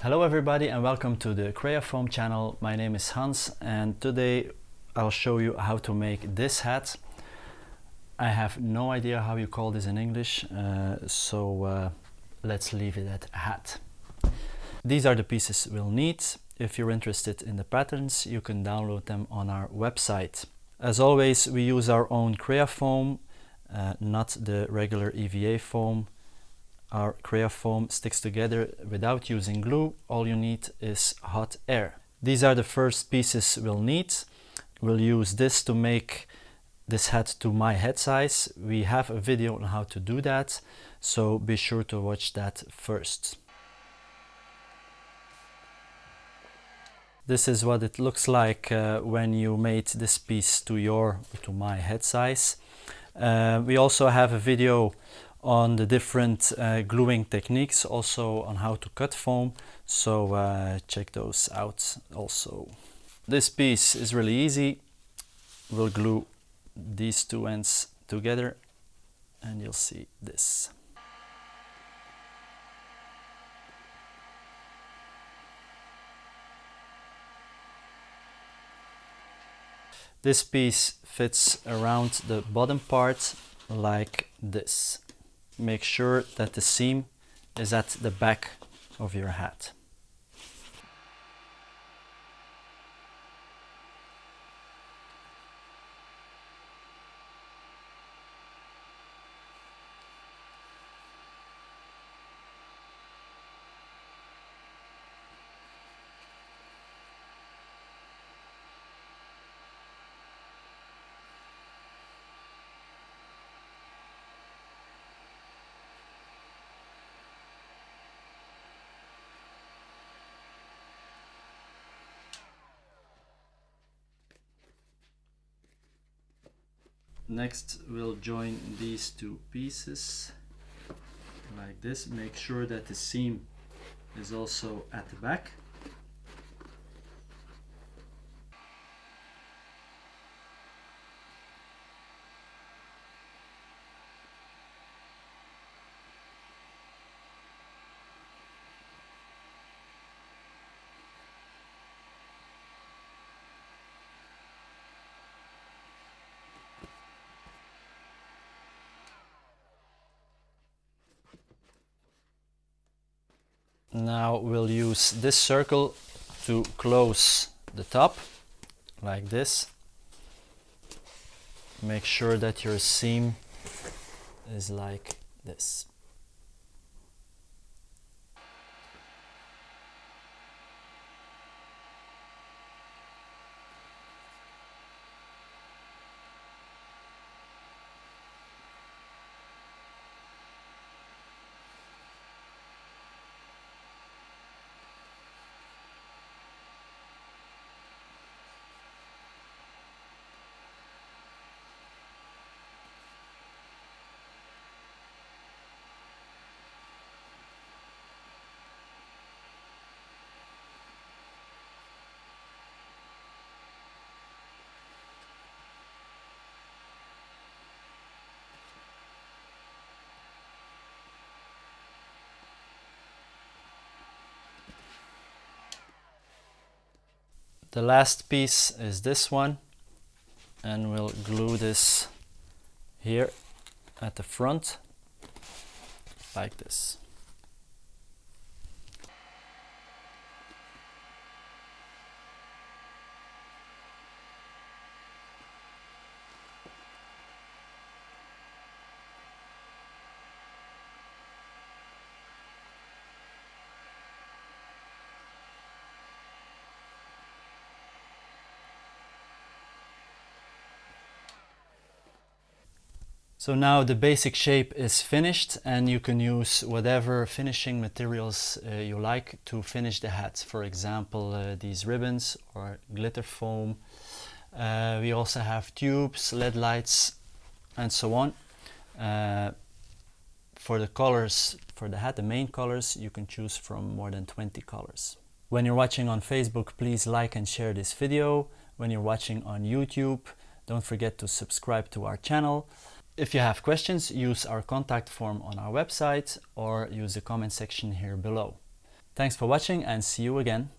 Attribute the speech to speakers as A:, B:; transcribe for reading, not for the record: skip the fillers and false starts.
A: Hello everybody and welcome to the Creafoam channel. My name is Hans and today I'll show you how to make this hat. I have no idea how you call this in English, so let's leave it at hat. These are the pieces we'll need. If you're interested in the patterns, you can download them on our website. As always, we use our own Creafoam, not the regular EVA foam. Our Creafoam sticks together without using glue. All you need is hot air. These are the first pieces we'll need. We'll use this to make this hat to my head size. We have a video on how to do that, so be sure to watch that first. This is what it looks like when you made this piece to my head size. We also have a video on the different gluing techniques, also on how to cut foam, so check those out also. This piece is really easy. We'll glue these two ends together and you'll see this. This piece fits around the bottom part like this. Make sure that the seam is at the back of your hat. Next, we'll join these two pieces like this. Make sure that the seam is also at the back. Now we'll use this circle to close the top, like this. Make sure that your seam is like this. The last piece is this one, and we'll glue this here at the front like this. So now the basic shape is finished and you can use whatever finishing materials you like to finish the hat. For example, these ribbons or glitter foam. We also have tubes, LED lights and so on. For the colors, for the hat, the main colors, you can choose from more than 20 colors. When you're watching on Facebook, please like and share this video. When you're watching on YouTube, don't forget to subscribe to our channel. If you have questions, use our contact form on our website or use the comment section here below. Thanks for watching and see you again.